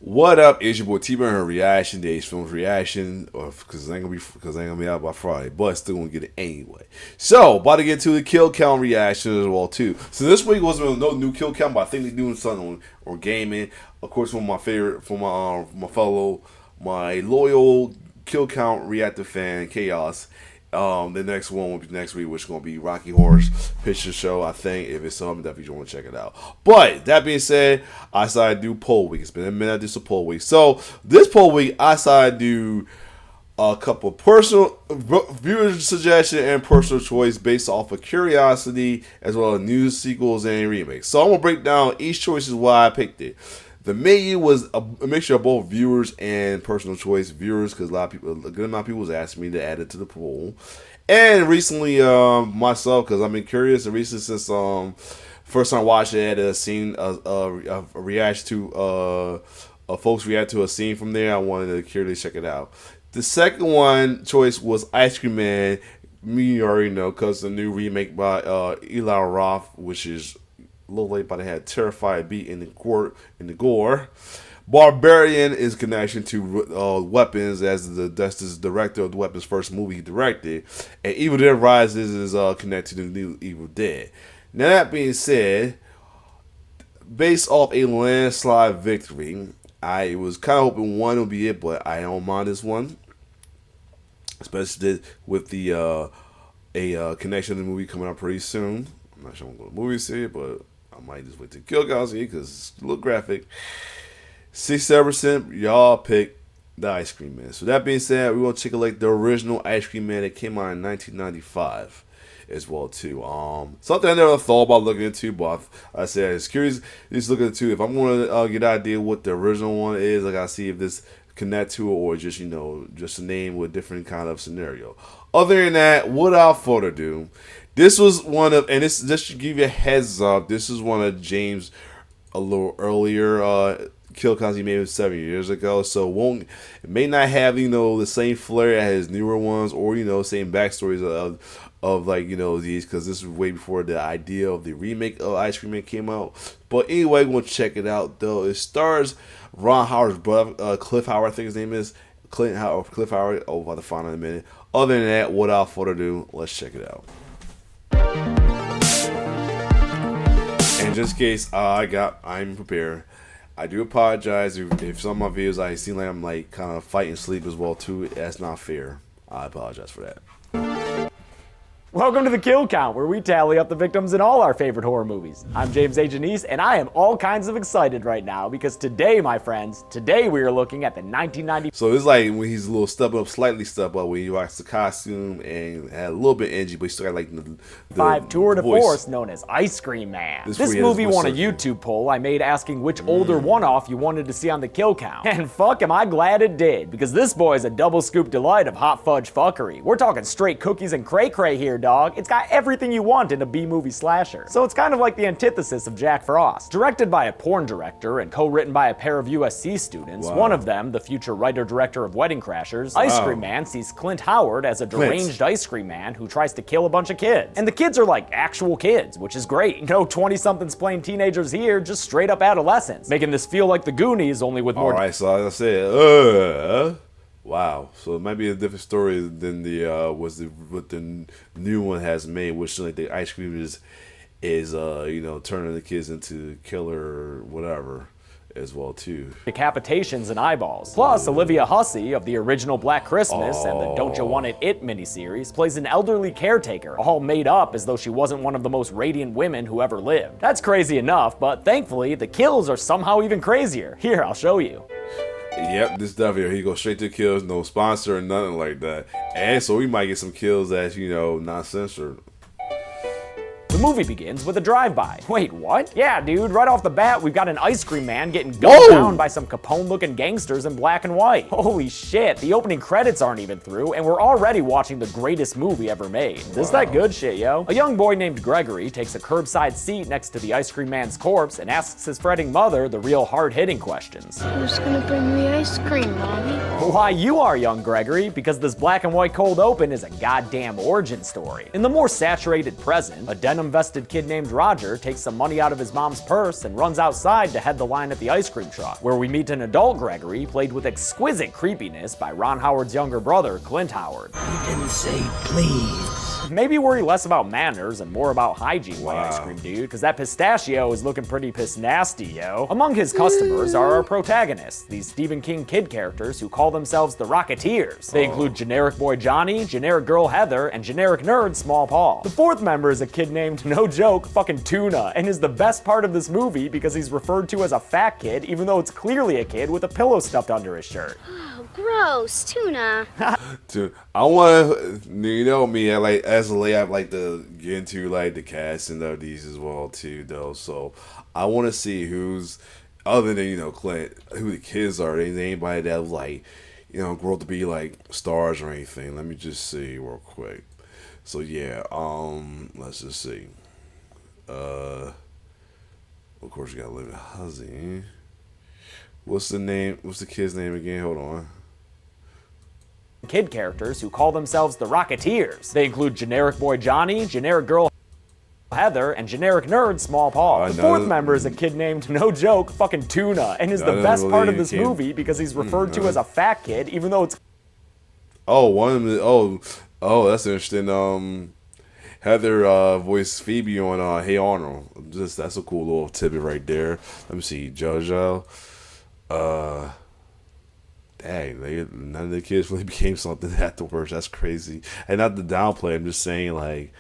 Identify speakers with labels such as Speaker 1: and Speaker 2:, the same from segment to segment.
Speaker 1: What up? It's your boy T-Burn, her reaction, Days Films reaction, or because I ain't gonna be out by Friday, but still gonna get it anyway. So, about to get to the kill count reaction as well too. So this week wasn't no new kill count, but I think they're doing something on gaming. Of course, one of my favorite, from my loyal kill count reactive fan, Chaos. The next one will be next week, which is going to be Rocky Horror's Picture Show. I think if it's something, definitely want to check it out. But that being said, I decided to do poll week. It's been a minute I did some poll week. So this poll week, I decided to do a couple personal viewer suggestion and personal choice based off of curiosity, as well as news sequels and remakes. So I'm gonna break down each choice is why I picked it. The menu was a mixture of both viewers and personal choice. Viewers, because a good amount of people was asking me to add it to the poll. And recently, myself, because I've been curious. And recently, since first time watching it, I had seen a reaction to folks react to a scene from there. I wanted to curiously check it out. The second one choice was Ice Cream Man. Me already know, because the new remake by Eli Roth, which is a little late, but I had Terrified beat in the gore. Barbarian is connection to Weapons, as that's the director of the Weapons' first movie he directed, and Evil Dead Rises is connected to the new Evil Dead. Now that being said, based off a landslide victory, I was kind of hoping one would be it, but I don't mind this one, especially with the a connection to the movie coming out pretty soon. I'm not sure I'm going to movie see it, but I might just wait to kill guys here because it's a little graphic. 67% y'all pick the Ice Cream Man. So that being said, we're gonna check like the original Ice Cream Man that came out in 1995 as well too. Something I never thought about looking into, but I said I was curious just looking into. If I'm gonna get an idea what the original one is, I gotta see if this connect to it or just just a name with a different kind of scenario. Other than that, without further ado, this was one of, and this just to give you a heads up, this is one of James' a little earlier kill counts he made 7 years ago. So it may not have the same flair as his newer ones, or same backstories of like these, because this is way before the idea of the remake of Ice Cream Man came out. But anyway, we're gonna check it out though. It stars Ron Howard's brother, Cliff Howard, I think his name is Cliff Howard. Oh, about to find out in a minute. Other than that, without further ado, let's check it out. And just in case I'm prepared, I do apologize if some of my videos I seem like I'm like kind of fighting sleep as well too. That's not fair. I apologize for that.
Speaker 2: Welcome to the Kill Count, where we tally up the victims in all our favorite horror movies. I'm James A. Janice, and I am all kinds of excited right now because today, my friends, we are looking at the 1990.
Speaker 1: So it's like when he's a little slightly step up, when he rocks the costume and had a little bit edgy, but he still got like the
Speaker 2: tour de
Speaker 1: voice.
Speaker 2: force known as Ice Cream Man. This movie won a YouTube poll I made asking which older one-off you wanted to see on the Kill Count. And fuck am I glad it did, because this boy is a double scoop delight of hot fudge fuckery. We're talking straight cookies and cray-cray here, dog. It's got everything you want in a B-movie slasher. So it's kind of like the antithesis of Jack Frost. Directed by a porn director and co-written by a pair of USC students, one of them, the future writer-director of Wedding Crashers, Ice Cream Man sees Clint Howard as a deranged ice cream man who tries to kill a bunch of kids. And the kids are like actual kids, which is great. No 20-somethings playing teenagers here, just straight up adolescents, making this feel like the Goonies, only with more.
Speaker 1: Alright, so as I said, wow, so it might be a different story than what the new one has made, which like the ice cream is turning the kids into killer or whatever as well too.
Speaker 2: Decapitations and eyeballs. Plus, Olivia Hussey of the original Black Christmas and the Don't You Want It miniseries plays an elderly caretaker, all made up as though she wasn't one of the most radiant women who ever lived. That's crazy enough, but thankfully the kills are somehow even crazier. Here, I'll show you.
Speaker 1: Yep, this definitely, he goes straight to kills, no sponsor or nothing like that. And so we might get some kills that's, not censored.
Speaker 2: The movie begins with a drive-by. Wait, what? Yeah, dude, right off the bat, we've got an ice cream man getting gunned down by some Capone-looking gangsters in black and white. Holy shit, the opening credits aren't even through, and we're already watching the greatest movie ever made. This is that good shit, yo. A young boy named Gregory takes a curbside seat next to the ice cream man's corpse and asks his fretting mother the real hard-hitting questions.
Speaker 3: Who's gonna bring me ice cream, Mommy?
Speaker 2: Why, you are, young Gregory, because this black and white cold open is a goddamn origin story. In the more saturated present, a den denim-vested kid named Roger takes some money out of his mom's purse and runs outside to head the line at the ice cream truck, where we meet an adult Gregory played with exquisite creepiness by Ron Howard's younger brother, Clint Howard.
Speaker 4: You didn't say please.
Speaker 2: Maybe worry less about manners and more about hygiene, my ice cream dude, because that pistachio is looking pretty piss nasty, yo. Among his customers are our protagonists, these Stephen King kid characters who call themselves the Rocketeers. They include generic boy Johnny, generic girl Heather, and generic nerd Small Paul. The fourth member is a kid named, no joke, fucking Tuna, and is the best part of this movie because he's referred to as a fat kid, even though it's clearly a kid with a pillow stuffed under his shirt.
Speaker 3: Oh, gross, Tuna.
Speaker 1: Dude, I want to, you know me, as a layout, I like to get into like the casting of these as well too, though. So I want to see who's, other than, you know, Clint, who the kids are. Is anybody that like, you know, grow up to be like stars or anything? Let me just see real quick. So yeah, let's just see. Of course, you gotta live in Huzzy. What's the name? What's the kid's name again? Hold on.
Speaker 2: Kid characters who call themselves the Rocketeers. They include generic boy Johnny, generic girl Heather, and generic nerd Small Paul. The fourth member is a kid named, no joke, fucking Tuna, and is the best part of this movie because he's referred to as a fat kid, even though it's...
Speaker 1: That's interesting. Heather voiced Phoebe on Hey Arnold. That's a cool little tidbit right there. Let me see, JoJo. Dang, none of the kids really became something afterwards. That's crazy. And not to downplay, I'm just saying, like,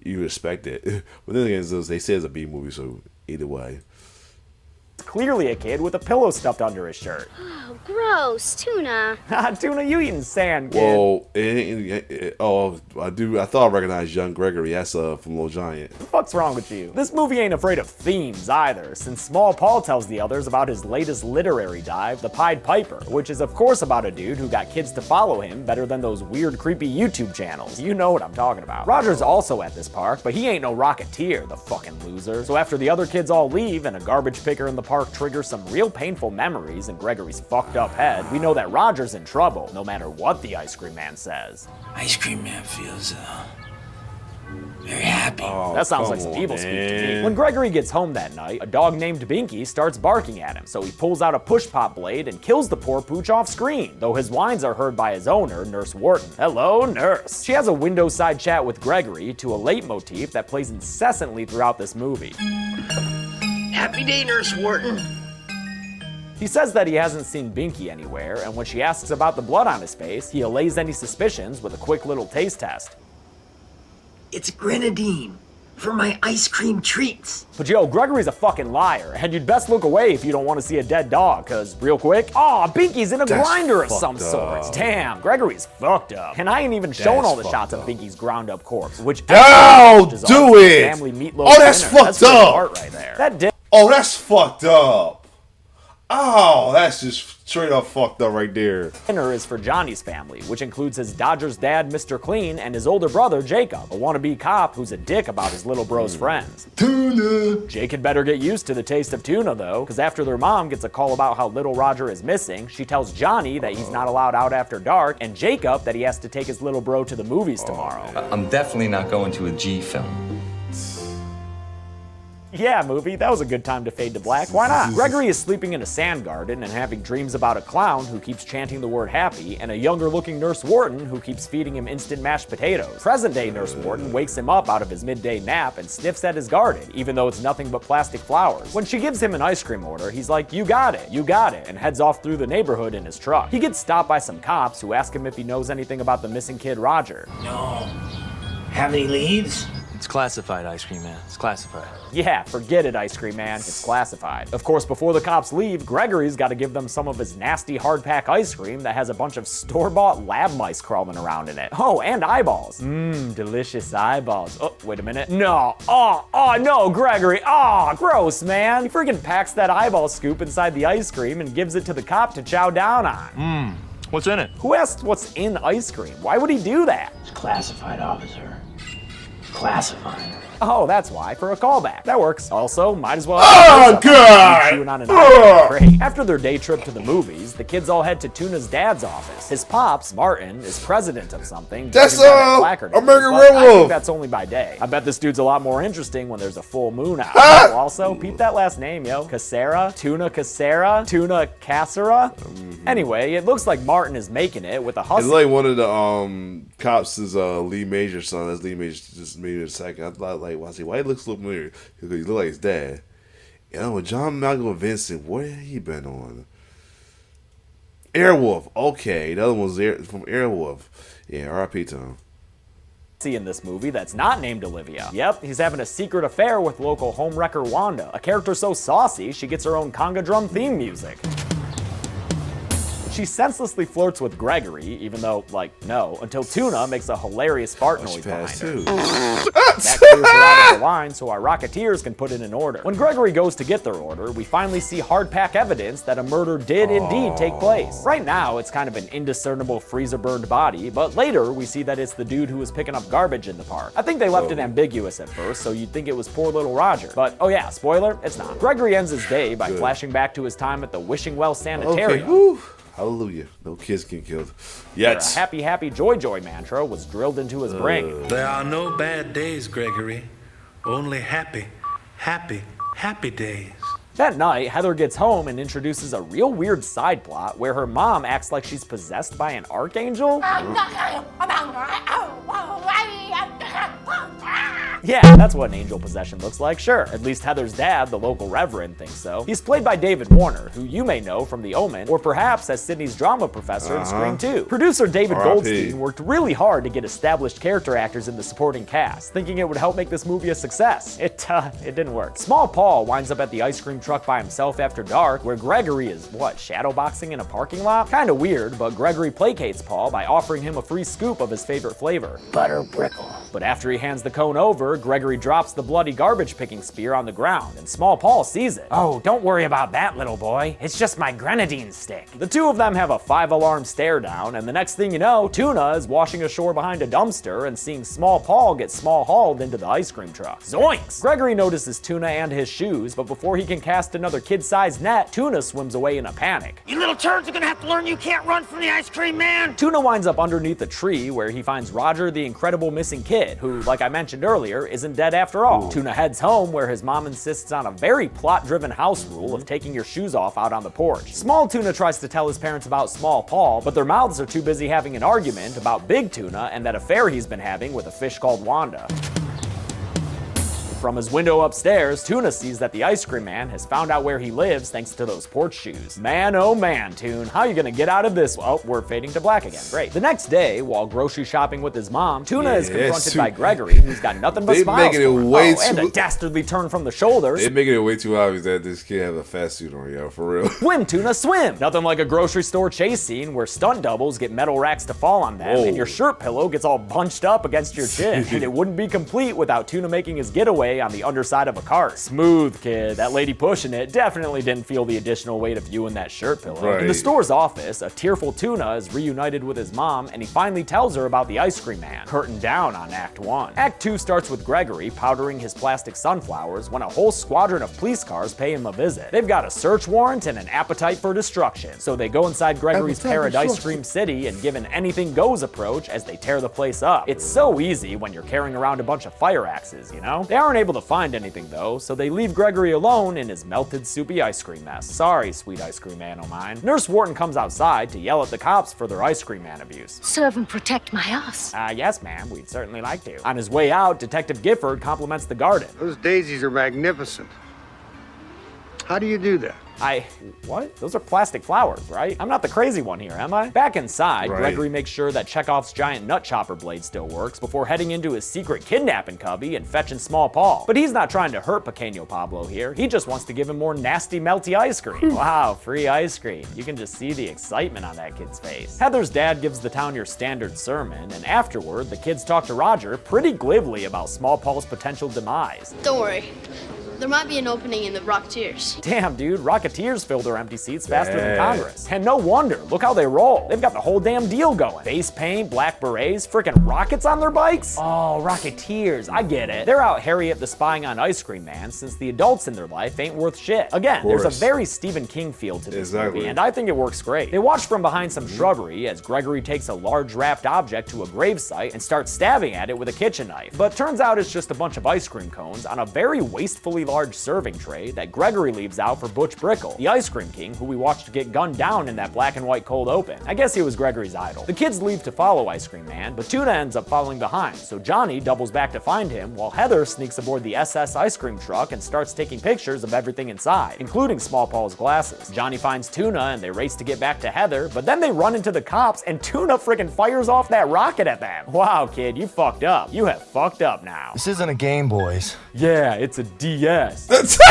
Speaker 1: you expect it. But then again, they say it's a B movie, so either way.
Speaker 2: Clearly a kid with a pillow stuffed under his shirt.
Speaker 3: Oh, gross, Tuna.
Speaker 2: Tuna, you eating sand, kid.
Speaker 1: Well, I thought I recognized young Gregory. That's from Little Giant.
Speaker 2: What the fuck's wrong with you? This movie ain't afraid of themes either, since Small Paul tells the others about his latest literary dive, The Pied Piper, which is of course about a dude who got kids to follow him better than those weird, creepy YouTube channels. You know what I'm talking about. Roger's also at this park, but he ain't no Rocketeer, the fucking loser. So after the other kids all leave and a garbage picker in the park triggers some real painful memories in Gregory's fucked up head, we know that Roger's in trouble, no matter what the ice cream man says.
Speaker 4: Ice cream man feels very happy.
Speaker 2: That sounds like some evil speak to me. When Gregory gets home that night, a dog named Binky starts barking at him, so he pulls out a push-pop blade and kills the poor pooch off screen, though his whines are heard by his owner, Nurse Wharton. Hello, Nurse. She has a window-side chat with Gregory to a leitmotif that plays incessantly throughout this movie.
Speaker 4: Happy day, Nurse Wharton.
Speaker 2: He says that he hasn't seen Binky anywhere, and when she asks about the blood on his face, he allays any suspicions with a quick little taste test.
Speaker 4: It's grenadine for my ice cream treats.
Speaker 2: But yo, Gregory's a fucking liar, and you'd best look away if you don't want to see a dead dog, cause real quick, Binky's in a grinder of some sort. Damn, Gregory's fucked up. And I ain't even showing all the shots of Binky's ground up corpse, which
Speaker 1: do it!
Speaker 2: Family meatloaf
Speaker 1: that's
Speaker 2: dinner.
Speaker 1: fucked up!
Speaker 2: Right there. That
Speaker 1: That's fucked up. Oh, that's just straight up fucked up right there.
Speaker 2: Dinner is for Johnny's family, which includes his Dodgers dad, Mr. Clean, and his older brother, Jacob, a wannabe cop who's a dick about his little bro's friends.
Speaker 1: Tuna!
Speaker 2: Jake had better get used to the taste of tuna, though, because after their mom gets a call about how little Roger is missing, she tells Johnny that he's not allowed out after dark, and Jacob that he has to take his little bro to the movies tomorrow.
Speaker 5: I'm definitely not going to a G film.
Speaker 2: Yeah, movie, that was a good time to fade to black. Why not? Gregory is sleeping in a sand garden and having dreams about a clown who keeps chanting the word happy, and a younger-looking Nurse Wharton who keeps feeding him instant mashed potatoes. Present-day Nurse Wharton wakes him up out of his midday nap and sniffs at his garden, even though it's nothing but plastic flowers. When she gives him an ice cream order, he's like, you got it, and heads off through the neighborhood in his truck. He gets stopped by some cops who ask him if he knows anything about the missing kid Roger.
Speaker 4: No. Have any leads?
Speaker 5: It's classified, Ice Cream Man. It's classified.
Speaker 2: Yeah, forget it, Ice Cream Man. It's classified. Of course, before the cops leave, Gregory's got to give them some of his nasty hardpack ice cream that has a bunch of store-bought lab mice crawling around in it. Oh, and eyeballs. Delicious eyeballs. Oh, wait a minute. No. No, Gregory. Gross, man. He freaking packs that eyeball scoop inside the ice cream and gives it to the cop to chow down on.
Speaker 5: What's in it?
Speaker 2: Who asked what's in ice cream? Why would he do that?
Speaker 4: It's classified, officer. classified.
Speaker 2: Oh, that's why, for a callback. That works. Also, might as well
Speaker 1: Oh, God!
Speaker 2: chewing on an eye. Great. After their day trip to the movies, the kids all head to Tuna's dad's office. His pops, Martin, is president of something.
Speaker 1: That's
Speaker 2: placard.
Speaker 1: American
Speaker 2: I
Speaker 1: Werewolf.
Speaker 2: think that's only by day. I bet this dude's a lot more interesting when there's a full moon out.
Speaker 1: Ah!
Speaker 2: Oh, also, peep that last name, yo. Casera? Tuna Casera? Tuna Casera? Anyway, it looks like Martin is making it with a
Speaker 1: It's
Speaker 2: hustle.
Speaker 1: like one of the cops is Lee Major's son. That's Lee Major just made it a second. I thought like, why he looks a little familiar? Because he look like his dad. You know, John Malcolm Vincent, what had he been on? Airwolf. Okay, the other one's from Airwolf. Yeah, R.I.P. to him.
Speaker 2: In this movie that's not named Olivia. Yep, he's having a secret affair with local homewrecker Wanda, a character so saucy she gets her own conga drum theme music. She senselessly flirts with Gregory, even though, like, no, until Tuna makes a hilarious fart noise behind her.
Speaker 1: Too.
Speaker 2: That clears her out of the line so our Rocketeers can put it in order. When Gregory goes to get their order, we finally see hard-pack evidence that a murder did indeed take place. Right now, it's kind of an indiscernible freezer-burned body, but later we see that it's the dude who was picking up garbage in the park. I think they left it ambiguous at first, so you'd think it was poor little Roger. But, oh yeah, spoiler, it's not. Gregory ends his day by flashing back to his time at the Wishing Well Sanitarium.
Speaker 1: Okay, woo. Hallelujah. No kids getting killed.
Speaker 2: Where
Speaker 1: Yet.
Speaker 2: a happy, happy, joy, joy mantra was drilled into his brain.
Speaker 6: There are no bad days, Gregory. Only happy, happy, happy days.
Speaker 2: That night, Heather gets home and introduces a real weird side plot where her mom acts like she's possessed by an archangel. Yeah, that's what an angel possession looks like, sure. At least Heather's dad, the local reverend, thinks so. He's played by David Warner, who you may know from The Omen, or perhaps as Sydney's drama professor in Scream 2. Producer David
Speaker 1: R.I.P.
Speaker 2: Goldstein worked really hard to get established character actors in the supporting cast, thinking it would help make this movie a success. It didn't work. Small Paul winds up at the ice cream truck by himself after dark, where Gregory is, shadowboxing in a parking lot? Kinda weird, but Gregory placates Paul by offering him a free scoop of his favorite flavor.
Speaker 4: Butter brickle.
Speaker 2: But after he hands the cone over, Gregory drops the bloody garbage picking spear on the ground, and Small Paul sees it. Oh, don't worry about that, little boy. It's just my grenadine stick. The two of them have a 5-alarm stare down, and the next thing you know, Tuna is washing ashore behind a dumpster and seeing Small Paul get small-hauled into the ice cream truck. Zoinks! Gregory notices Tuna and his shoes, but before he can cast another kid-sized net, Tuna swims away in a panic.
Speaker 7: You little turds are gonna have to learn you can't run from the ice cream man!
Speaker 2: Tuna winds up underneath a tree where he finds Roger the incredible missing kid, who, like I mentioned earlier, isn't dead after all. Tuna heads home where his mom insists on a very plot-driven house rule of taking your shoes off out on the porch. Small Tuna tries to tell his parents about Small Paul, but their mouths are too busy having an argument about Big Tuna and that affair he's been having with a fish called Wanda. From his window upstairs, Tuna sees that the ice cream man has found out where he lives thanks to those porch shoes. Man, oh man, Toon, how you gonna get out of this? Oh, we're fading to black again. Great. The next day, while grocery shopping with his mom, Tuna is confronted by Gregory, who's got nothing but smiles
Speaker 1: making it
Speaker 2: for him.
Speaker 1: way
Speaker 2: and
Speaker 1: too-
Speaker 2: a dastardly turn from the shoulders.
Speaker 1: They're making it way too obvious that this kid has a fat suit on, yo, for real.
Speaker 2: Swim, Tuna, swim! Nothing like a grocery store chase scene where stunt doubles get metal racks to fall on them,
Speaker 1: Whoa.
Speaker 2: and your shirt pillow gets all bunched up against your chin. And it wouldn't be complete without Tuna making his getaway on the underside of a cart. Smooth, kid. That lady pushing it definitely didn't feel the additional weight of you in that shirt pillow.
Speaker 1: Right.
Speaker 2: In the store's office, a tearful Tuna is reunited with his mom, and he finally tells her about the ice cream man. Curtain down on Act 1. Act 2 starts with Gregory powdering his plastic sunflowers when a whole squadron of police cars pay him a visit. They've got a search warrant and an appetite for destruction, so they go inside Gregory's Paradise Cream City and give an anything goes approach as they tear the place up. It's so easy when you're carrying around a bunch of fire axes, you know? They aren't able to find anything though, so they leave Gregory alone in his melted soupy ice cream mess. Sorry, sweet ice cream man o' mine. Nurse Wharton comes outside to yell at the cops for their ice cream man abuse.
Speaker 3: Serve and protect my ass.
Speaker 2: Yes ma'am, we'd certainly like to. On his way out, Detective Gifford compliments the garden.
Speaker 8: Those daisies are magnificent. How do you do that?
Speaker 2: What? Those are plastic flowers, right? I'm not the crazy one here, am I? Back inside,
Speaker 1: Right.
Speaker 2: Gregory makes sure that Chekhov's giant nut chopper blade still works before heading into his secret kidnapping cubby and fetching Small Paul. But he's not trying to hurt Pequeño Pablo here. He just wants to give him more nasty, melty ice cream. Wow, free ice cream. You can just see the excitement on that kid's face. Heather's dad gives the town your standard sermon, and afterward, the kids talk to Roger pretty glibly about Small Paul's potential demise.
Speaker 9: Don't worry.
Speaker 3: There might be an opening in the Rocketeers.
Speaker 2: Damn, dude, Rocketeers fill their empty seats faster than Congress. And no wonder, look how they roll. They've got the whole damn deal going. Face paint, black berets, freaking rockets on their bikes? Oh, Rocketeers, I get it. They're out Harriet the Spying on Ice Cream Man since the adults in their life ain't worth shit. Again, there's a very Stephen King feel to this movie, and I think it works great. They watch from behind some shrubbery as Gregory takes a large wrapped object to a gravesite and starts stabbing at it with a kitchen knife. But turns out it's just a bunch of ice cream cones on a very wastefully large serving tray that Gregory leaves out for Butch Brickle, the Ice Cream King who we watched get gunned down in that black and white cold open. I guess he was Gregory's idol. The kids leave to follow Ice Cream Man, but Tuna ends up following behind, so Johnny doubles back to find him while Heather sneaks aboard the SS ice cream truck and starts taking pictures of everything inside, including Small Paul's glasses. Johnny finds Tuna and they race to get back to Heather, but then they run into the cops and Tuna freaking fires off that rocket at them. Wow, kid, you fucked up. You have fucked up now.
Speaker 9: This isn't a game, boys.
Speaker 2: Yeah, it's a DS.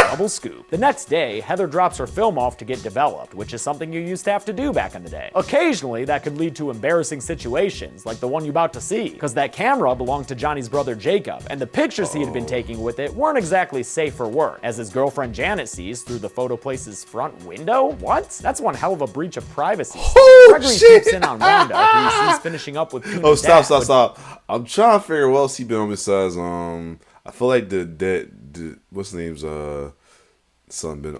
Speaker 2: Double scoop. The next day, Heather drops her film off to get developed, which is something you used to have to do back in the day. Occasionally, that could lead to embarrassing situations, like the one you're about to see, because that camera belonged to Johnny's brother Jacob, and the pictures he had been taking with it weren't exactly safe for work, as his girlfriend Janet sees through the photo place's front window? What? That's one hell of a breach of privacy. Gregory peeks in on Wanda, who he sees finishing up with Tuna's dad.
Speaker 1: Stop. I'm trying to figure what else he been on besides, I feel like the what's the name's, son been,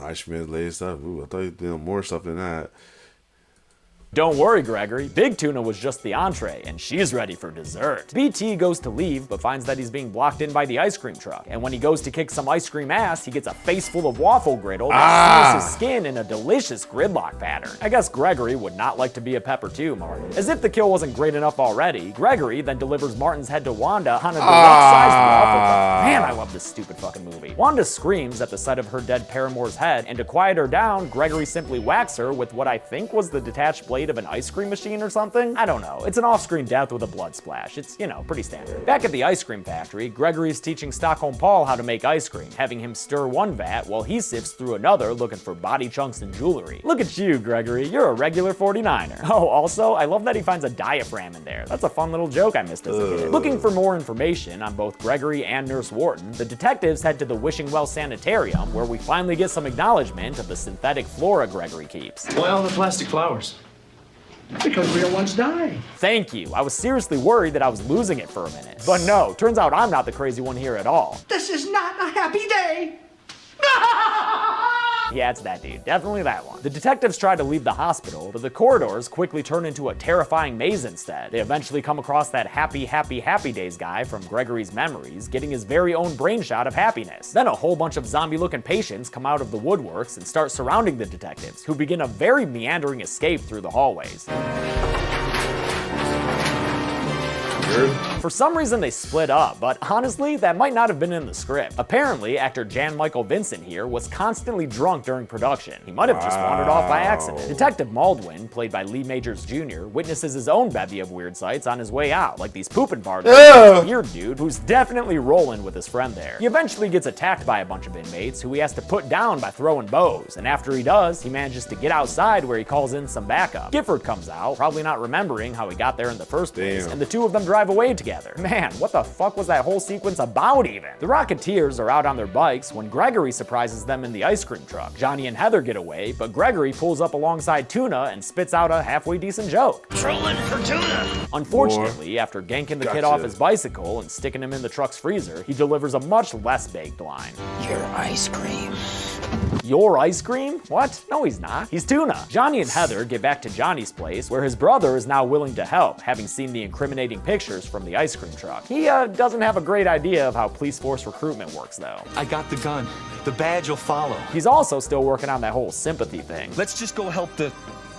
Speaker 1: Ice Cream latest stuff. Ooh, I thought he'd been on more stuff than that.
Speaker 2: Don't worry, Gregory. Big Tuna was just the entree, and she's ready for dessert. BT goes to leave, but finds that he's being blocked in by the ice cream truck. And when he goes to kick some ice cream ass, he gets a face full of waffle griddle that sears his skin in a delicious gridlock pattern. I guess Gregory would not like to be a pepper too, Martin. As if the kill wasn't great enough already, Gregory then delivers Martin's head to Wanda on a deluxe-sized waffle cup. Man, I love this stupid fucking movie. Wanda screams at the sight of her dead paramour's head, and to quiet her down, Gregory simply whacks her with what I think was the detached blade of an ice cream machine or something? I don't know. It's an off-screen death with a blood splash. It's, pretty standard. Back at the ice cream factory, Gregory's teaching Stockholm Paul how to make ice cream, having him stir one vat while he sifts through another looking for body chunks and jewelry. Look at you, Gregory. You're a regular 49er. Oh, also, I love that he finds a diaphragm in there. That's a fun little joke I missed as a kid. Looking for more information on both Gregory and Nurse Wharton, the detectives head to the Wishing Well Sanitarium, where we finally get some acknowledgement of the synthetic flora Gregory keeps.
Speaker 5: Why all the plastic flowers?
Speaker 4: Because real ones die.
Speaker 2: Thank you. I was seriously worried that I was losing it for a minute. But no, turns out I'm not the crazy one here at all.
Speaker 4: This is not a happy day.
Speaker 2: Yeah, it's that dude. Definitely that one. The detectives try to leave the hospital, but the corridors quickly turn into a terrifying maze instead. They eventually come across that happy days guy from Gregory's memories, getting his very own brain shot of happiness. Then a whole bunch of zombie-looking patients come out of the woodworks and start surrounding the detectives, who begin a very meandering escape through the hallways. For some reason they split up, but honestly, that might not have been in the script. Apparently, actor Jan Michael Vincent here was constantly drunk during production. He might have just wandered off by accident. Detective Maldwin, played by Lee Majors Jr., witnesses his own bevy of weird sights on his way out, like these pooping parties. Weird dude who's definitely rolling with his friend there. He eventually gets attacked by a bunch of inmates who he has to put down by throwing bows, and after he does, he manages to get outside where he calls in some backup. Gifford comes out, probably not remembering how he got there in the first place, and the two of them drive away together. Man, what the fuck was that whole sequence about even? The Rocketeers are out on their bikes when Gregory surprises them in the ice cream truck. Johnny and Heather get away, but Gregory pulls up alongside Tuna and spits out a halfway decent joke.
Speaker 7: Trolling for Tuna.
Speaker 2: Unfortunately, after ganking the kid off his bicycle and sticking him in the truck's freezer, he delivers a much less baked line.
Speaker 4: Your ice cream.
Speaker 2: Your ice cream? What? No, he's not. He's Tuna. Johnny and Heather get back to Johnny's place, where his brother is now willing to help, having seen the incriminating pictures from the ice cream truck. He doesn't have a great idea of how police force recruitment works, though.
Speaker 5: I got the gun. The badge will follow.
Speaker 2: He's also still working on that whole sympathy thing.
Speaker 5: Let's just go help the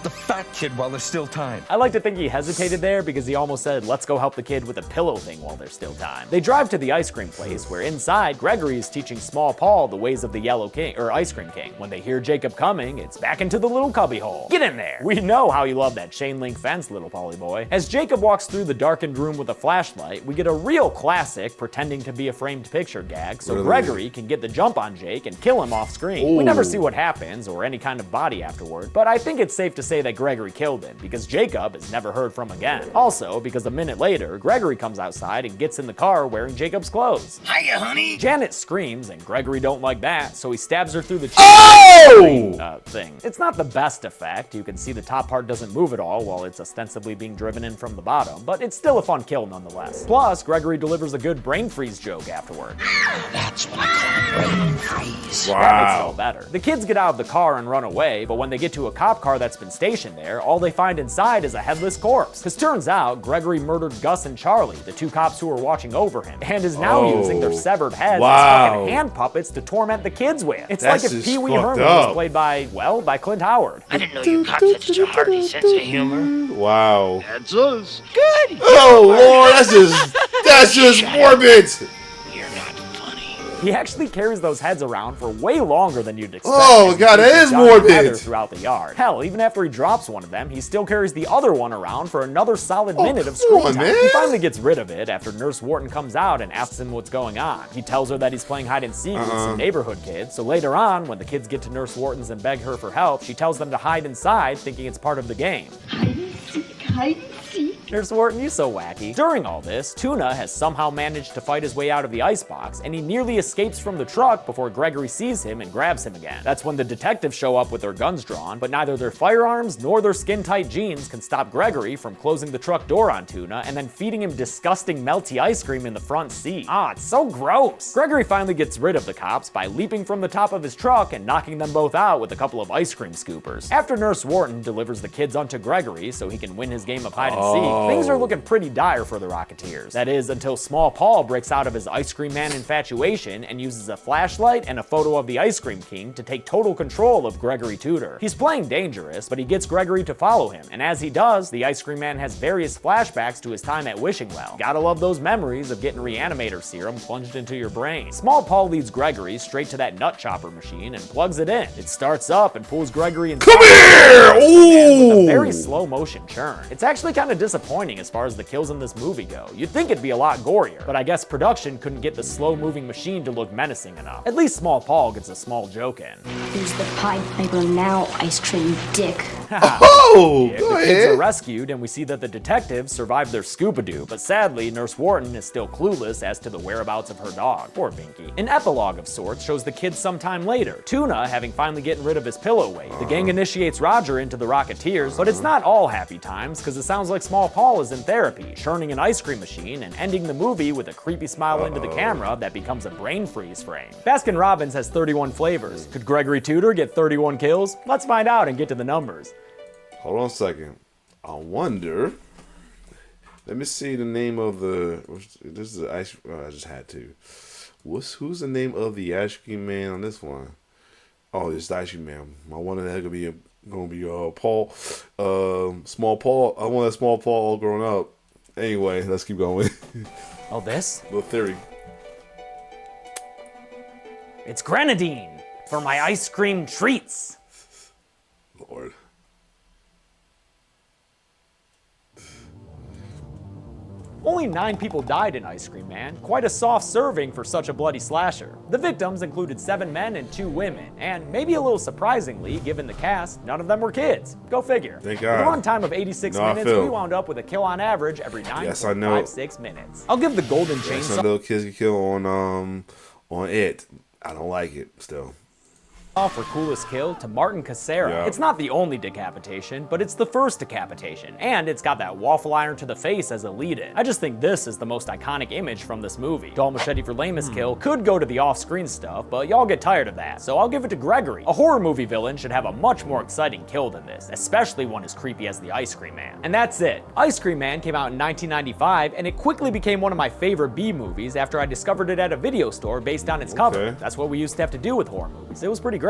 Speaker 5: fat kid while there's still time.
Speaker 2: I like to think he hesitated there because he almost said, let's go help the kid with a pillow thing while there's still time. They drive to the ice cream place where inside Gregory is teaching Small Paul the ways of the Yellow King, or Ice Cream King. When they hear Jacob coming, it's back into the little cubby hole. Get in there! We know how you love that chain link fence, little Polly boy. As Jacob walks through the darkened room with a flashlight, we get a real classic pretending to be a framed picture gag so Gregory can get the jump on Jake and kill him off screen. We never see what happens or any kind of body afterward, but I think it's safe to say say that Gregory killed him, because Jacob is never heard from again. Also, because a minute later, Gregory comes outside and gets in the car wearing Jacob's clothes.
Speaker 4: Hiya, honey.
Speaker 2: Janet screams, and Gregory don't like that, so he stabs her through the thing. It's not the best effect. You can see the top part doesn't move at all while it's ostensibly being driven in from the bottom, but it's still a fun kill nonetheless. Plus, Gregory delivers a good brain freeze joke afterward.
Speaker 4: That's what I call a brain freeze.
Speaker 2: That makes it all better. The kids get out of the car and run away, but when they get to a cop car that's been stationed there, all they find inside is a headless corpse. Cause turns out, Gregory murdered Gus and Charlie, the two cops who were watching over him, and is now using their severed heads as fucking hand puppets to torment the kids with. It's like if Pee Wee Herman was played by, well, by Clint Howard.
Speaker 7: I didn't know you cops had such a hearty sense of humor.
Speaker 1: Wow.
Speaker 8: That's us.
Speaker 7: Good.
Speaker 1: Oh Lord, that's just morbid.
Speaker 7: You're not funny.
Speaker 2: He actually carries those heads around for way longer than you'd expect.
Speaker 1: Oh God, that is morbid.
Speaker 2: Throughout the yard. Hell, even after he drops one of them, he still carries the other one around for another solid minute of screen time. He finally gets rid of it after Nurse Wharton comes out and asks him what's going on. He tells her that he's playing hide and seek with some neighborhood kids, so later on, when the kids get to Nurse Wharton's and beg her for help, she tells them to hide inside, thinking it's part of the game.
Speaker 3: Hide and seek, hide and seek.
Speaker 2: Nurse Wharton, you so wacky. During all this, Tuna has somehow managed to fight his way out of the icebox, and he nearly escapes from the truck before Gregory sees him and grabs him again. That's when the detectives show up with their guns drawn, but neither their firearms nor their skin-tight jeans can stop Gregory from closing the truck door on Tuna and then feeding him disgusting melty ice cream in the front seat. Ah, it's so gross. Gregory finally gets rid of the cops by leaping from the top of his truck and knocking them both out with a couple of ice cream scoopers. After Nurse Wharton delivers the kids onto Gregory so he can win his game of hide and seek, things are looking pretty dire for the Rocketeers. That is, until Small Paul breaks out of his Ice Cream Man infatuation and uses a flashlight and a photo of the Ice Cream King to take total control of Gregory Tudor. He's playing dangerous, but he gets Gregory to follow him, and as he does, the Ice Cream Man has various flashbacks to his time at Wishing Well. Gotta love those memories of getting Reanimator serum plunged into your brain. Small Paul leads Gregory straight to that nut chopper machine and plugs it in. It starts up and pulls Gregory inside.
Speaker 1: Come here!
Speaker 2: With a very slow motion churn. It's actually kind of disappointing as far as the kills in this movie go. You'd think it'd be a lot gorier, but I guess production couldn't get the slow-moving machine to look menacing enough. At least Small Paul gets a small joke in.
Speaker 9: Who's the Pied Piper now, ice cream dick?
Speaker 1: Oh,
Speaker 2: The
Speaker 1: go
Speaker 2: kids
Speaker 1: ahead.
Speaker 2: are rescued, and we see that the detectives survived their scuba-doo, but sadly, Nurse Wharton is still clueless as to the whereabouts of her dog. Poor Binky. An epilogue of sorts shows the kids sometime later, Tuna having finally gotten rid of his pillow weight. The gang initiates Roger into the Rocketeers, but it's not all happy times, because it sounds like Small Paul is in therapy, churning an ice cream machine and ending the movie with a creepy smile into the camera that becomes a brain freeze frame. Baskin-Robbins has 31 flavors. Could Gregory Tudor get 31 kills? Let's find out and get to the numbers.
Speaker 1: Hold on a second. I wonder. Let me see the name of the. This is the ice. Oh, I just had to. Who's the name of the ice cream man on this one? Oh, it's the ice cream man. I wonder that gonna be Paul, Small Paul. I want that Small Paul all grown up. Anyway, let's keep going.
Speaker 2: Oh, this?
Speaker 1: Little theory.
Speaker 2: It's grenadine for my ice cream treats.
Speaker 1: Lord.
Speaker 2: Only 9 people died in Ice Cream Man, quite a soft serving for such a bloody slasher. The victims included 7 men and 2 women, and maybe a little surprisingly, given the cast, none of them were kids. Go figure.
Speaker 1: Thank
Speaker 2: With a
Speaker 1: God.
Speaker 2: runtime of 86 minutes, we wound up with a kill on average every 9.56 minutes. I'll give the Golden Chainsaw.
Speaker 1: Some little kids get killed on it. I don't like it still.
Speaker 2: For coolest kill to Martin Casera.
Speaker 1: Yeah.
Speaker 2: It's not the only decapitation, but it's the first decapitation, and it's got that waffle iron to the face as a lead-in. I just think this is the most iconic image from this movie. Dull Machete for lamest kill could go to the off-screen stuff, but y'all get tired of that, so I'll give it to Gregory. A horror movie villain should have a much more exciting kill than this, especially one as creepy as the Ice Cream Man. And that's it. Ice Cream Man came out in 1995, and it quickly became one of my favorite B movies after I discovered it at a video store based on its cover. That's what we used to have to do with horror movies. It was pretty great.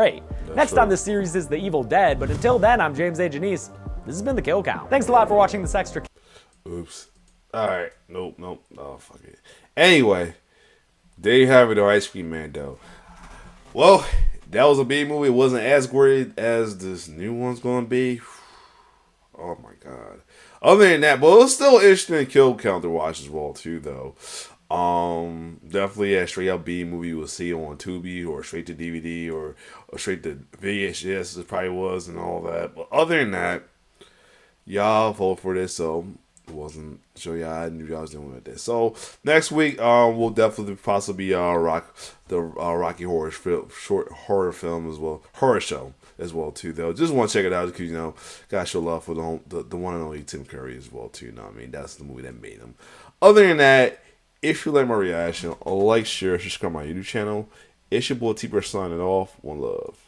Speaker 2: Next on this series is The Evil Dead, but until then, I'm James A. Janice. This has been The Kill Count. Thanks a lot for watching this extra.
Speaker 1: Oops. Alright. Nope. Oh, fuck it. Anyway, there you have it, though. Ice Cream Man, though. Well, that was a B movie. It wasn't as great as this new one's going to be. Oh, my God. Other than that, but it was still interesting kill count to watch as well, too, though. Definitely a straight up B movie you will see on Tubi or straight to DVD or straight to VHS it probably was and all that. But other than that, y'all vote for this, so it wasn't sure y'all I knew y'all was doing with this. So next week, we'll definitely possibly Rocky Horror short horror film as well, horror show as well too. Though just want to check it out because gotta show love for the one and only Tim Curry as well too. You know what I mean? That's the movie that made him. Other than that, if you like my reaction, like, share, subscribe to my YouTube channel. It's your boy T-Bird signing off. One love.